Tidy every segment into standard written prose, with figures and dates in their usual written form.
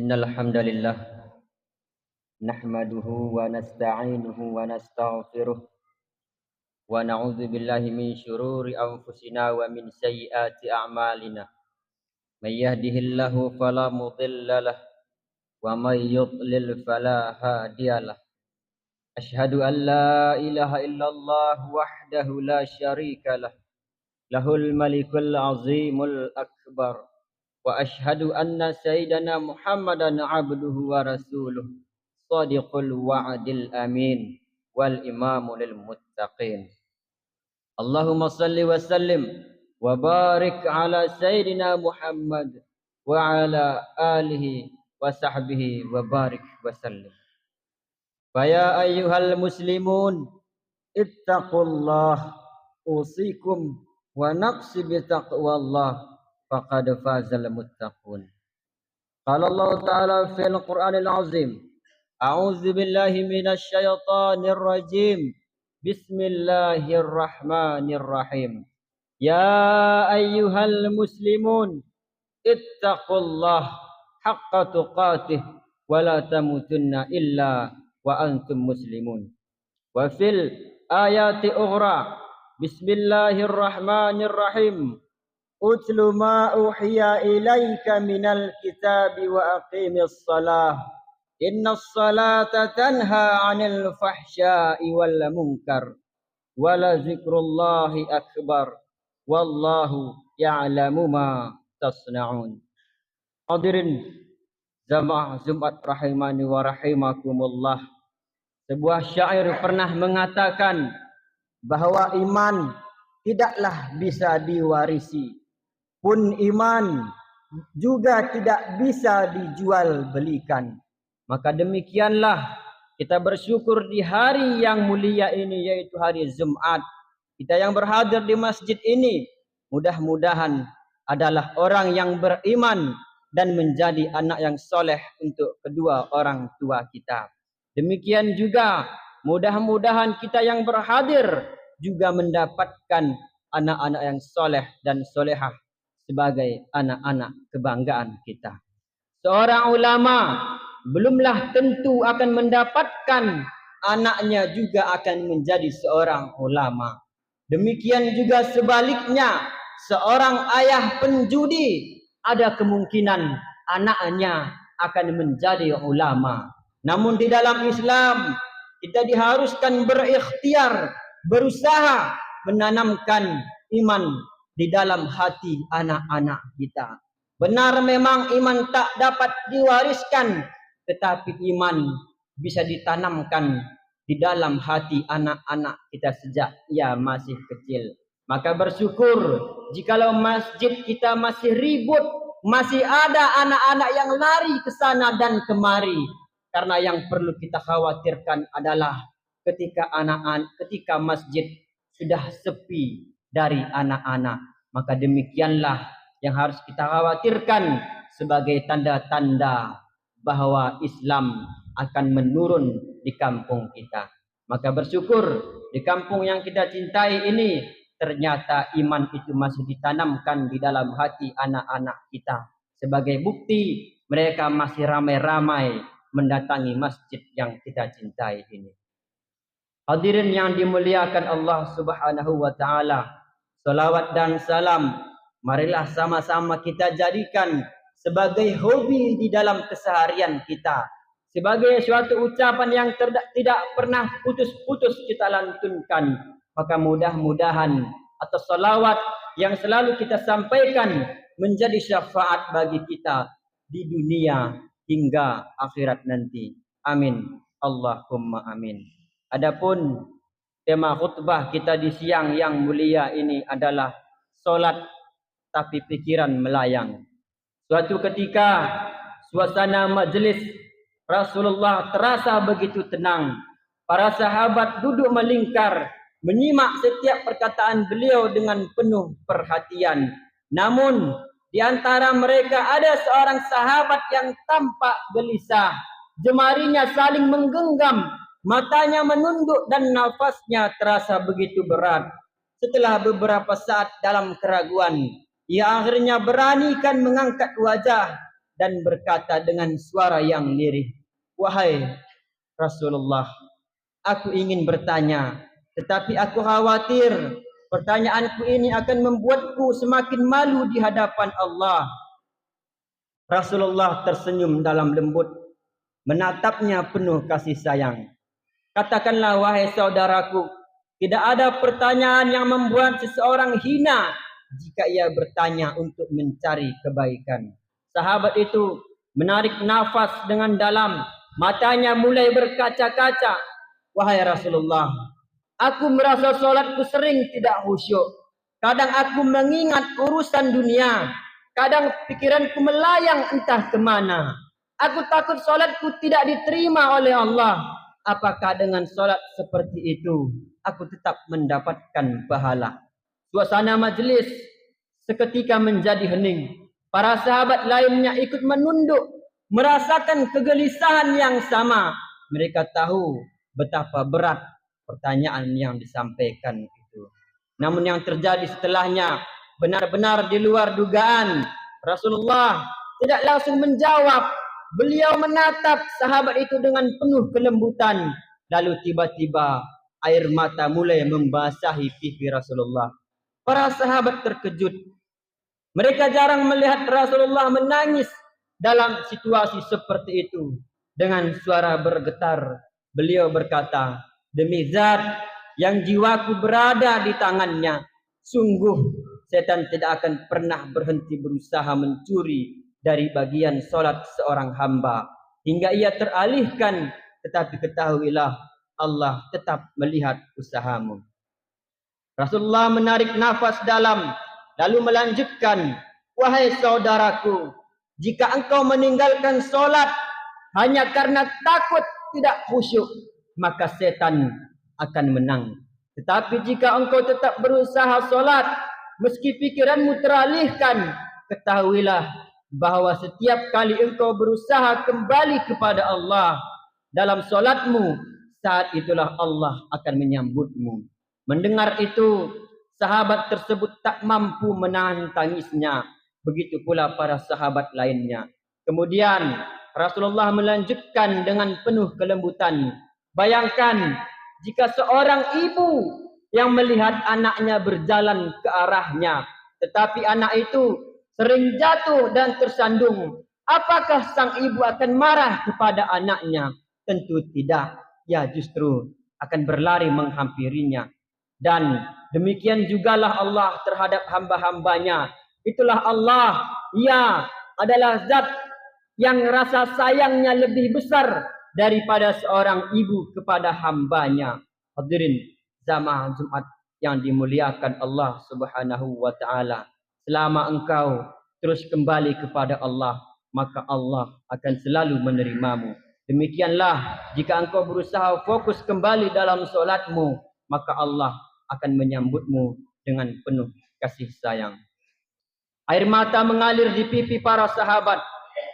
Innal hamdalillah nahmaduhu wa nasta'inuhu wa nastaghfiruh wa na'udzu billahi min syururi anfusina wa min sayyiati a'malina. May yahdihillahu fala mudhillalah wa may yudlil fala hadiyalah. Asyhadu an la ilaha illallah wahdahu la syarikalah. Lahul malikul azimul akbar. Wa asyhadu anna sayyidana Muhammadan abduhu wa rasuluh. Sadiqul wa'dil amin wal imamu lil muttaqin. Allahumma salli wa sallim wa barik ala sayyidina Muhammad wa ala alihi wa sahbihi wa barik wa sallim. Faya ayyuhal muslimun ittaqullah usikum wa naqsi bi taqwallah faqad fazal muttaqun. Qala Allah Ta'ala fil Qur'anil azim. A'udzu billahi minasy syaithanir rajim. Bismillahirrahmanirrahim. Ya ayyuhal muslimun ittaqullah haqqa tuqatih wa la tamutunna illa wa antum muslimun. Wa fil ayati ukhra. Bismillahirrahmanirrahim. Utlu ma uhiya ilaika minal kitabi wa aqimis salah. Innas salata tanha 'anil fahsya'i wal munkar wa la zikrullahi akbar wallahu ya'lamu ma tasna'un. Hadirin jamaah Jumat rahimani wa rahimakumullah. Sebuah syair pernah mengatakan bahwa iman tidaklah bisa diwarisi, pun iman juga tidak bisa dijual belikan. Maka demikianlah kita bersyukur di hari yang mulia ini, yaitu hari Jumat. Kita yang berhadir di masjid ini mudah-mudahan adalah orang yang beriman dan menjadi anak yang soleh untuk kedua orang tua kita. Demikian juga mudah-mudahan kita yang berhadir juga mendapatkan anak-anak yang soleh dan solehah sebagai anak-anak kebanggaan kita. Seorang ulama belumlah tentu akan mendapatkan anaknya juga akan menjadi seorang ulama. Demikian juga sebaliknya, seorang ayah penjudi ada kemungkinan anaknya akan menjadi ulama. Namun di dalam Islam kita diharuskan berikhtiar, berusaha menanamkan iman di dalam hati anak-anak kita. Benar memang iman tak dapat diwariskan, tetapi iman bisa ditanamkan di dalam hati anak-anak kita sejak ia masih kecil. Maka bersyukur jikalau masjid kita masih ribut, masih ada anak-anak yang lari ke sana dan kemari. Karena yang perlu kita khawatirkan adalah ketika masjid sudah sepi dari anak-anak, maka demikianlah yang harus kita khawatirkan sebagai tanda-tanda bahwa Islam akan menurun di kampung kita. Maka bersyukur di kampung yang kita cintai ini ternyata iman itu masih ditanamkan di dalam hati anak-anak kita. Sebagai bukti mereka masih ramai-ramai mendatangi masjid yang kita cintai ini. Hadirin yang dimuliakan Allah Subhanahu wa taala, salawat dan salam marilah sama-sama kita jadikan sebagai hobi di dalam keseharian kita, sebagai suatu ucapan yang tidak pernah putus-putus kita lantunkan. Maka mudah-mudahan atas salawat yang selalu kita sampaikan menjadi syafaat bagi kita di dunia hingga akhirat nanti. Amin. Allahumma amin. Adapun tema khutbah kita di siang yang mulia ini adalah solat tapi pikiran melayang. Suatu ketika suasana majelis Rasulullah terasa begitu tenang. Para sahabat duduk melingkar, menyimak setiap perkataan beliau dengan penuh perhatian. Namun di antara mereka ada seorang sahabat yang tampak gelisah. Jemarinya saling menggenggam, matanya menunduk dan nafasnya terasa begitu berat. Setelah beberapa saat dalam keraguan, ia akhirnya beranikan mengangkat wajah dan berkata dengan suara yang lirih, "Wahai Rasulullah, aku ingin bertanya, tetapi aku khawatir pertanyaanku ini akan membuatku semakin malu di hadapan Allah." Rasulullah tersenyum dalam lembut, menatapnya penuh kasih sayang. "Katakanlah wahai saudaraku, tidak ada pertanyaan yang membuat seseorang hina jika ia bertanya untuk mencari kebaikan." Sahabat itu menarik nafas dengan dalam, matanya mulai berkaca-kaca. "Wahai Rasulullah, aku merasa solatku sering tidak khusyuk. Kadang aku mengingat urusan dunia. Kadang pikiranku melayang entah kemana. Aku takut solatku tidak diterima oleh Allah. Apakah dengan solat seperti itu aku tetap mendapatkan pahala?" Suasana majlis seketika menjadi hening. Para sahabat lainnya ikut menunduk, merasakan kegelisahan yang sama. Mereka tahu betapa berat pertanyaan yang disampaikan itu. Namun yang terjadi setelahnya benar-benar di luar dugaan. Rasulullah tidak langsung menjawab. Beliau menatap sahabat itu dengan penuh kelembutan. Lalu tiba-tiba air mata mulai membasahi pipi Rasulullah. Para sahabat terkejut. Mereka jarang melihat Rasulullah menangis dalam situasi seperti itu. Dengan suara bergetar, beliau berkata, "Demi zat yang jiwaku berada di tangannya, sungguh setan tidak akan pernah berhenti berusaha mencuri dari bagian solat seorang hamba hingga ia teralihkan. Tetapi ketahuilah, Allah tetap melihat usahamu." Rasulullah menarik nafas dalam, lalu melanjutkan, "Wahai saudaraku, jika engkau meninggalkan solat hanya karena takut tidak khusyuk, maka setan akan menang. Tetapi jika engkau tetap berusaha solat, meski pikiranmu teralihkan, ketahuilah bahwa setiap kali engkau berusaha kembali kepada Allah dalam solatmu, saat itulah Allah akan menyambutmu." Mendengar itu, sahabat tersebut tak mampu menahan tangisnya. Begitu pula para sahabat lainnya. Kemudian Rasulullah melanjutkan dengan penuh kelembutan, "Bayangkan jika seorang ibu yang melihat anaknya berjalan ke arahnya, tetapi anak itu sering jatuh dan tersandung. Apakah sang ibu akan marah kepada anaknya? Tentu tidak. Ia justru akan berlari menghampirinya. Dan demikian jugalah Allah terhadap hamba-hambanya. Itulah Allah. Ia adalah zat yang rasa sayangnya lebih besar daripada seorang ibu kepada hambanya." Hadirin jamaah Jumat yang dimuliakan Allah Subhanahu wa taala, selama engkau terus kembali kepada Allah, maka Allah akan selalu menerimamu. Demikianlah jika engkau berusaha fokus kembali dalam solatmu, maka Allah akan menyambutmu dengan penuh kasih sayang. Air mata mengalir di pipi para sahabat.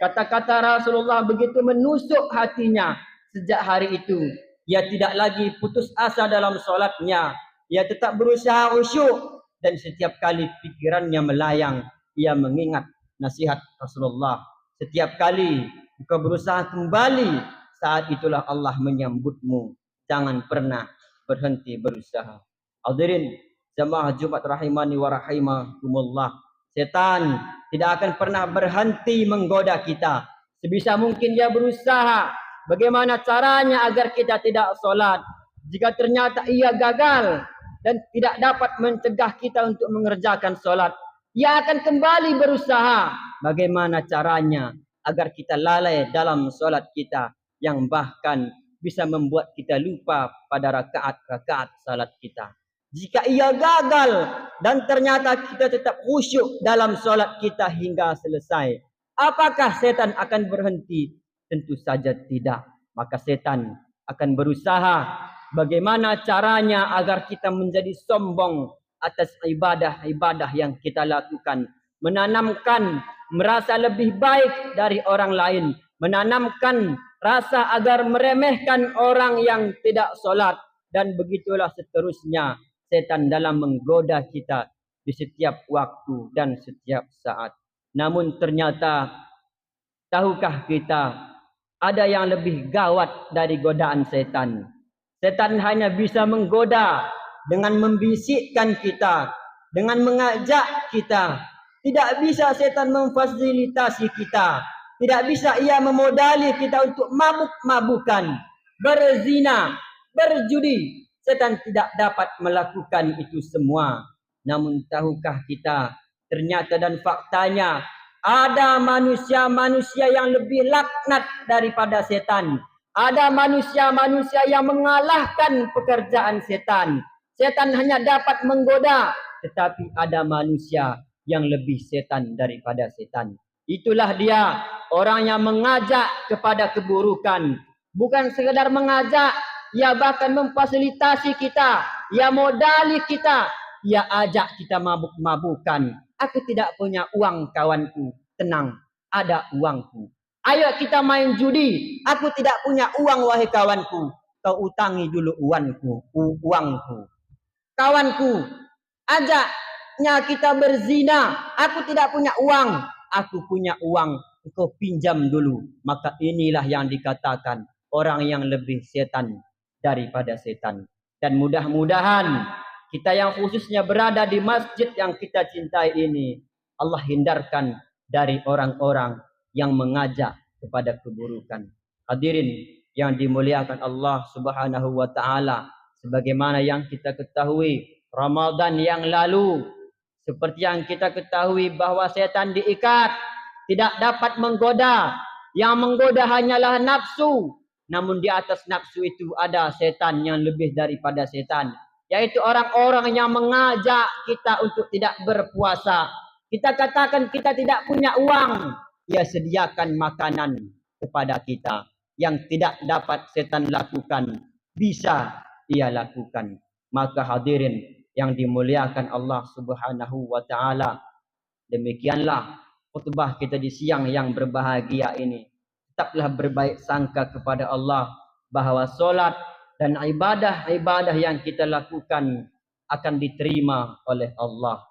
Kata-kata Rasulullah begitu menusuk hatinya. Sejak hari itu, ia tidak lagi putus asa dalam solatnya. Ia tetap berusaha khusyuk. Dan setiap kali pikirannya melayang, ia mengingat nasihat Rasulullah. Setiap kali engkau berusaha kembali, saat itulah Allah menyambutmu. Jangan pernah berhenti berusaha. Hadirin jamaah Jumat rahimani wa rahimakumullah. Setan tidak akan pernah berhenti menggoda kita. Sebisa mungkin dia berusaha bagaimana caranya agar kita tidak solat. Jika ternyata ia gagal dan tidak dapat mencegah kita untuk mengerjakan solat, ia akan kembali berusaha bagaimana caranya agar kita lalai dalam solat kita, yang bahkan bisa membuat kita lupa pada rakaat-rakaat salat kita. Jika ia gagal dan ternyata kita tetap khusyuk dalam solat kita hingga selesai, apakah setan akan berhenti? Tentu saja tidak. Maka setan akan berusaha bagaimana caranya agar kita menjadi sombong atas ibadah-ibadah yang kita lakukan. Menanamkan merasa lebih baik dari orang lain. Menanamkan rasa agar meremehkan orang yang tidak solat. Dan begitulah seterusnya setan dalam menggoda kita di setiap waktu dan setiap saat. Namun ternyata tahukah kita ada yang lebih gawat dari godaan setan? Setan hanya bisa menggoda dengan membisikkan kita, dengan mengajak kita. Tidak bisa setan memfasilitasi kita. Tidak bisa ia memodali kita untuk mabuk-mabukan, berzina, berjudi. Setan tidak dapat melakukan itu semua. Namun tahukah kita, ternyata dan faktanya, ada manusia-manusia yang lebih laknat daripada setan. Ada manusia-manusia yang mengalahkan pekerjaan setan. Setan hanya dapat menggoda, tetapi ada manusia yang lebih setan daripada setan. Itulah dia, orang yang mengajak kepada keburukan. Bukan sekadar mengajak, ia bahkan memfasilitasi kita, ia modali kita, ia ajak kita mabuk-mabukan. Aku tidak punya uang kawanku, tenang, ada uangku. Ayo kita main judi, aku tidak punya uang wahai kawanku, kau utangi dulu uangku. Kawanku, ajaknya kita berzina, aku tidak punya uang, aku punya uang, kau pinjam dulu. Maka inilah yang dikatakan orang yang lebih setan daripada setan. Dan mudah-mudahan kita yang khususnya berada di masjid yang kita cintai ini, Allah hindarkan dari orang-orang yang mengajak kepada keburukan. Hadirin yang dimuliakan Allah Subhanahu wa taala, sebagaimana yang kita ketahui Ramadan yang lalu, seperti yang kita ketahui bahwa setan diikat, tidak dapat menggoda. Yang menggoda hanyalah nafsu. Namun di atas nafsu itu ada setan yang lebih daripada setan, yaitu orang-orang yang mengajak kita untuk tidak berpuasa. Kita katakan kita tidak punya uang, ia sediakan makanan kepada kita. Yang tidak dapat setan lakukan, bisa ia lakukan. Maka hadirin yang dimuliakan Allah Subhanahu wa taala, demikianlah khutbah kita di siang yang berbahagia ini. Tetaplah berbaik sangka kepada Allah bahwa solat dan ibadah-ibadah yang kita lakukan akan diterima oleh Allah.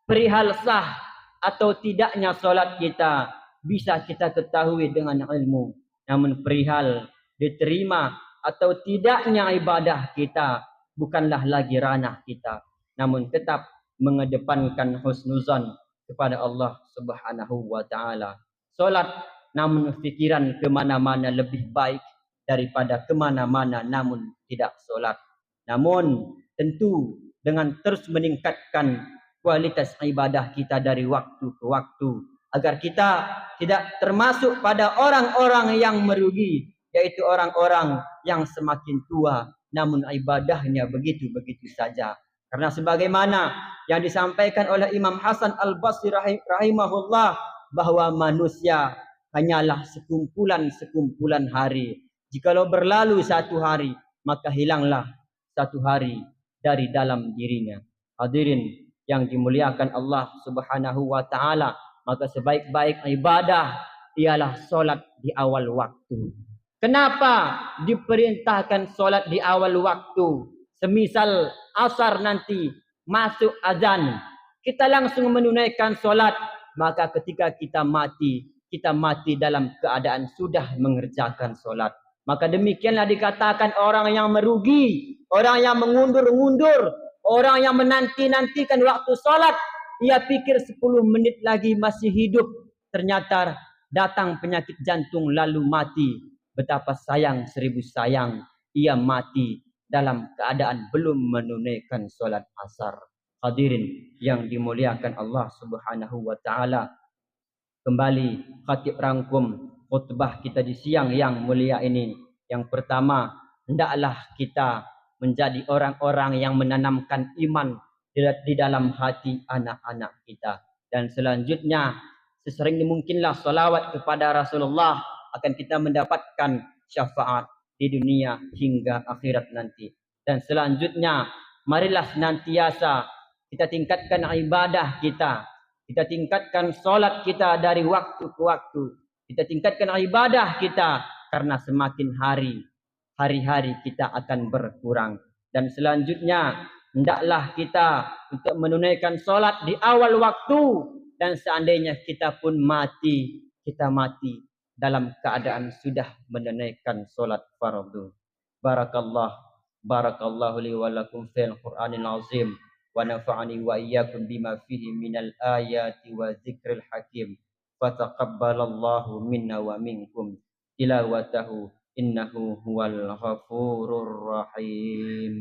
Perihal sah atau tidaknya solat kita bisa kita ketahui dengan ilmu. Namun perihal diterima atau tidaknya ibadah kita bukanlah lagi ranah kita. Namun tetap mengedepankan husnuzan kepada Allah Subhanahu wa taala. Solat namun fikiran kemana-mana lebih baik daripada kemana-mana namun tidak solat. Namun tentu dengan terus meningkatkan kualitas ibadah kita dari waktu ke waktu, agar kita tidak termasuk pada orang-orang yang merugi, yaitu orang-orang yang semakin tua namun ibadahnya begitu-begitu saja. Karena sebagaimana yang disampaikan oleh Imam Hasan Al-Basri rahimahullah, bahwa manusia hanyalah sekumpulan hari. Jikalau berlalu satu hari, maka hilanglah satu hari dari dalam dirinya. Hadirin yang dimuliakan Allah Subhanahu wa taala, maka sebaik-baik ibadah ialah solat di awal waktu. Kenapa diperintahkan solat di awal waktu? Semisal asar nanti masuk azan, kita langsung menunaikan solat, maka ketika kita mati dalam keadaan sudah mengerjakan solat. Maka demikianlah dikatakan orang yang merugi, orang yang mengundur-undur, orang yang menanti-nantikan waktu solat. Ia pikir 10 menit lagi masih hidup, ternyata datang penyakit jantung lalu mati. Betapa sayang 1000 sayang, ia mati dalam keadaan belum menunaikan solat asar. Hadirin yang dimuliakan Allah Subhanahu wa taala, kembali khatib rangkum khutbah kita di siang yang mulia ini. Yang pertama, hendaklah kita menjadi orang-orang yang menanamkan iman di dalam hati anak-anak kita. Dan selanjutnya, sesering mungkinlah salawat kepada Rasulullah, akan kita mendapatkan syafaat di dunia hingga akhirat nanti. Dan selanjutnya, marilah senantiasa kita tingkatkan ibadah kita. Kita tingkatkan solat kita dari waktu ke waktu. Kita tingkatkan ibadah kita, karena semakin hari-hari kita akan berkurang. Dan selanjutnya, hendaklah kita untuk menunaikan solat di awal waktu. Dan seandainya kita pun mati, kita mati dalam keadaan sudah menunaikan salat fardu. Barakallahu li wa lakum fil Qur'anil azim wa nafa'ani wa iyyakum bima fihi minal ayati wa dzikril hakim. Fataqabbalallahu minna wa minkum tilawatahu innahu huwal ghafurur rahim.